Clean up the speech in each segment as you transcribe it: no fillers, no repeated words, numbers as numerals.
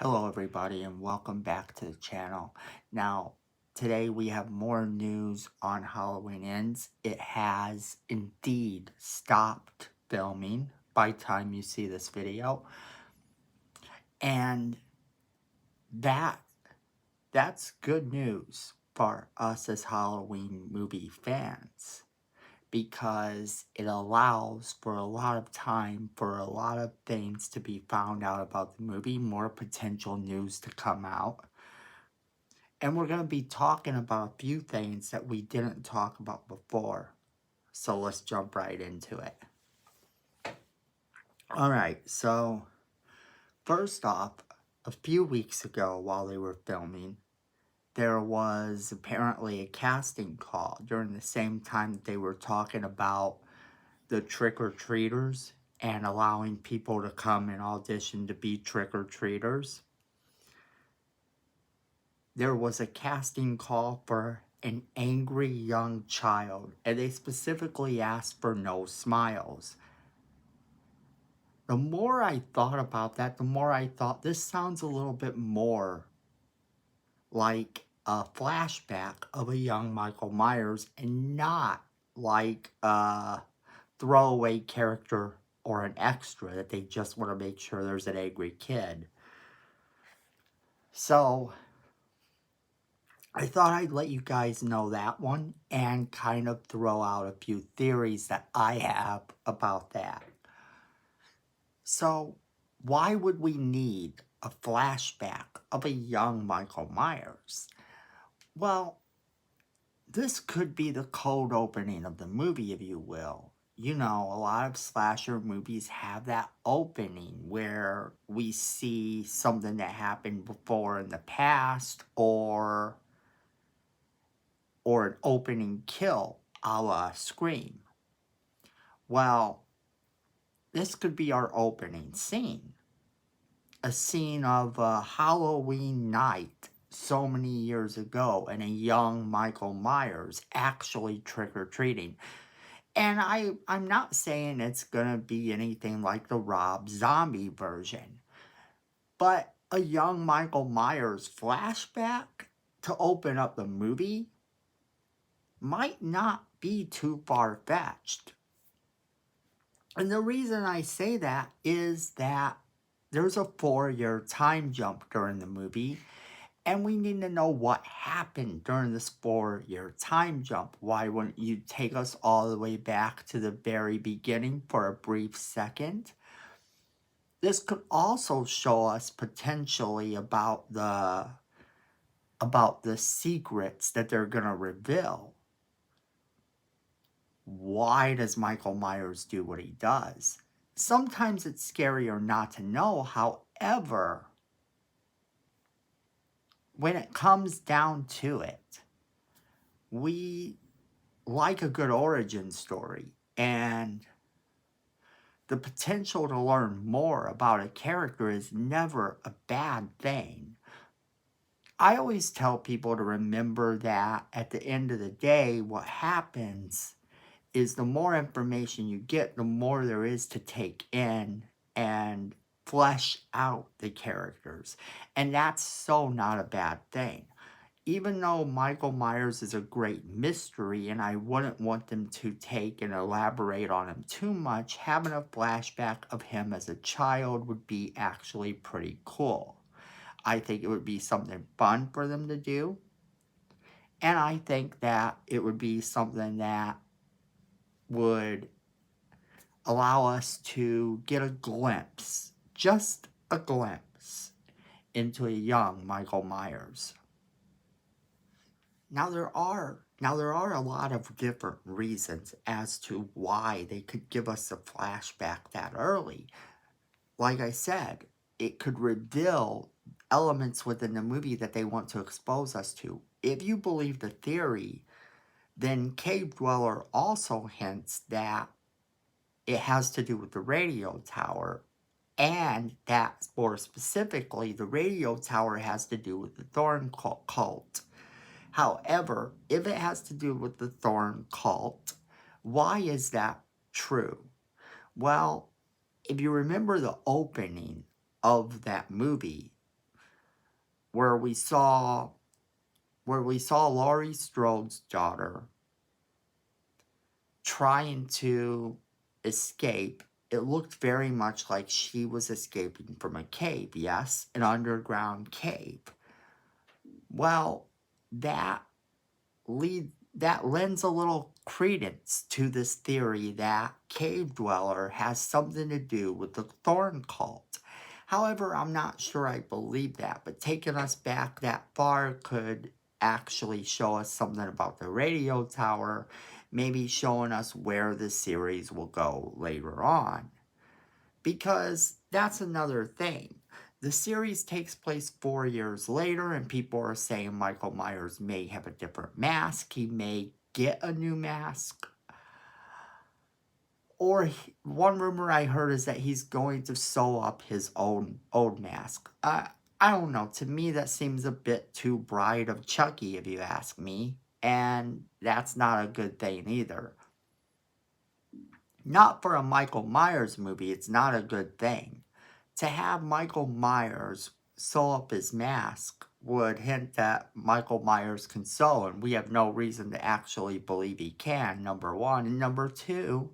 Hello everybody and welcome back to the channel. Now, today we have more news on Halloween Ends. It has indeed stopped filming by the time you see this video. And that that's good news for us as Halloween movie fans, because it allows for a lot of time for a lot of things to be found out about the movie, more potential news to come out. And we're going to be talking about a few things that we didn't talk about before. So let's jump right into it. Alright, so first off, a few weeks ago while they were filming, there was apparently a casting call during the same time that they were talking about the trick-or-treaters and allowing people to come and audition to be trick-or-treaters. There was a casting call for an angry young child, and they specifically asked for no smiles. The more I thought about that, the more I thought this sounds a little bit more like a flashback of a young Michael Myers and not like a throwaway character or an extra that they just want to make sure there's an angry kid. So I thought I'd let you guys know that one and kind of throw out a few theories that I have about that. So, why would we need a flashback of a young Michael Myers? Well, this could be the cold opening of the movie, if you will. You know, a lot of slasher movies have that opening where we see something that happened before in the past, or an opening kill a la Scream. Well, this could be our opening scene. A scene of a Halloween night so many years ago and a young Michael Myers actually trick-or-treating. And I'm not saying it's going to be anything like the Rob Zombie version, but a young Michael Myers flashback to open up the movie might not be too far-fetched. And the reason I say that is that there's a 4-year time jump during the movie, and we need to know what happened during this 4-year time jump. Why wouldn't you take us all the way back to the very beginning for a brief second? This could also show us potentially about the secrets that they're going to reveal. Why does Michael Myers do what he does? Sometimes it's scarier not to know. However, when it comes down to it, we like a good origin story, and the potential to learn more about a character is never a bad thing. I always tell people to remember that at the end of the day, what happens is the more information you get, the more there is to take in and flesh out the characters. And that's so not a bad thing. Even though Michael Myers is a great mystery and I wouldn't want them to take and elaborate on him too much, having a flashback of him as a child would be actually pretty cool. I think it would be something fun for them to do. And I think that it would be something that would allow us to get a glimpse, just a glimpse, into a young Michael Myers. Now there are a lot of different reasons as to why they could give us a flashback that early. Like I said, it could reveal elements within the movie that they want to expose us to. If you believe the theory, then Cave Dweller also hints that it has to do with the radio tower, and that more specifically, the radio tower has to do with the Thorn Cult. However, if it has to do with the Thorn Cult, why is that true? Well, if you remember the opening of that movie, where we saw Laurie Strode's daughter trying to escape. It looked very much like she was escaping from a cave, yes? An underground cave. Well, that lends a little credence to this theory that Cave Dweller has something to do with the Thorn Cult. However, I'm not sure I believe that, but taking us back that far could actually show us something about the radio tower, maybe showing us where the series will go later on. Because that's another thing. The series takes place 4 years later, and people are saying Michael Myers may have a different mask. He may get a new mask. Or one rumor I heard is that he's going to sew up his own old mask. I don't know. To me, that seems a bit too Bride of Chucky, if you ask me. And that's not a good thing either. Not for a Michael Myers movie, it's not a good thing. To have Michael Myers sew up his mask would hint that Michael Myers can sew, and we have no reason to actually believe he can, number one. And number two,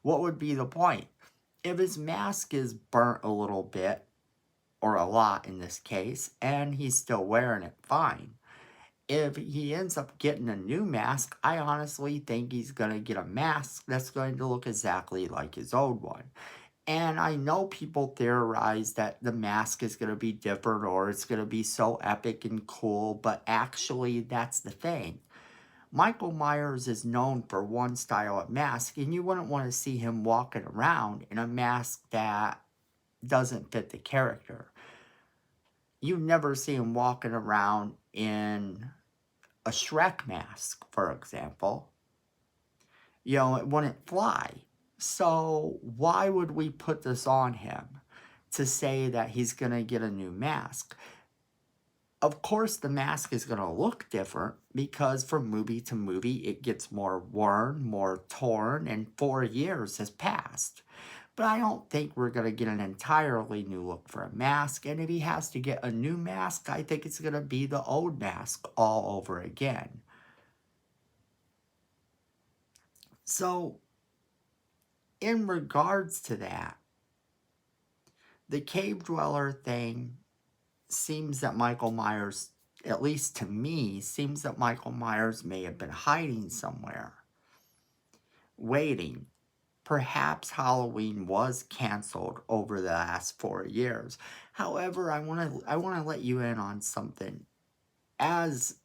what would be the point? If his mask is burnt a little bit, or a lot in this case, and he's still wearing it, fine. If he ends up getting a new mask, I honestly think he's going to get a mask that's going to look exactly like his old one. And I know people theorize that the mask is going to be different or it's going to be so epic and cool, but actually that's the thing. Michael Myers is known for one style of mask, and you wouldn't want to see him walking around in a mask that doesn't fit the character. You never see him walking around in a Shrek mask, for example. You know, it wouldn't fly. So why would we put this on him to say that he's going to get a new mask? Of course, the mask is going to look different because from movie to movie, it gets more worn, more torn, and 4 years has passed. But I don't think we're going to get an entirely new look for a mask. And if he has to get a new mask, I think it's going to be the old mask all over again. So, in regards to that, the cave dweller thing seems that Michael Myers, at least to me, seems that Michael Myers may have been hiding somewhere, waiting. Perhaps Halloween was canceled over the last 4 years. However, I want to let you in on something. As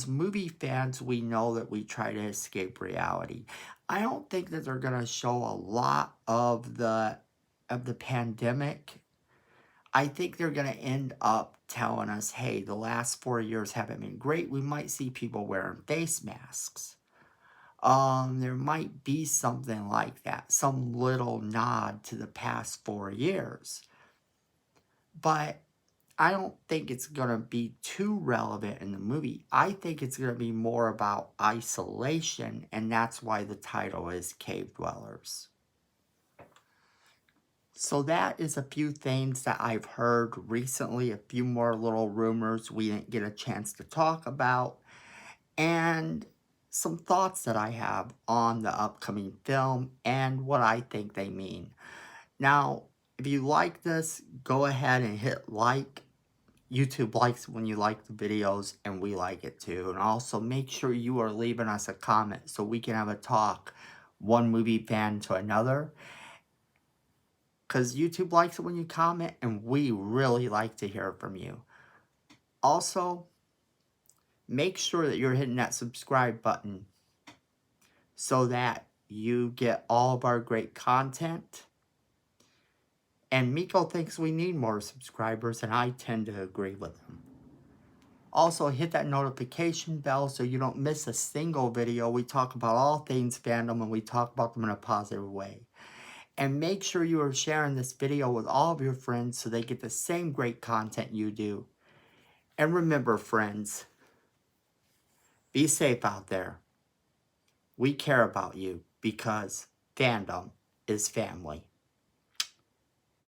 movie fans, we know that we try to escape reality. I don't think that they're going to show a lot of the pandemic. I think they're going to end up telling us, hey, the last 4 years haven't been great. We might see people wearing face masks. There might be something like that, some little nod to the past 4 years. But I don't think it's going to be too relevant in the movie. I think it's going to be more about isolation, and that's why the title is Cave Dwellers. So that is a few things that I've heard recently, a few more little rumors we didn't get a chance to talk about, and some thoughts that I have on the upcoming film and what I think they mean. Now, if you like this, go ahead and hit like. YouTube likes when you like the videos, and we like it too. And also make sure you are leaving us a comment so we can have a talk, one movie fan to another. Because YouTube likes it when you comment, and we really like to hear from you. Also, make sure that you're hitting that subscribe button so that you get all of our great content. And Miko thinks we need more subscribers, and I tend to agree with him. Also, hit that notification bell so you don't miss a single video. We talk about all things fandom, and we talk about them in a positive way. And make sure you are sharing this video with all of your friends so they get the same great content you do. And remember, friends, be safe out there. We care about you because fandom is family.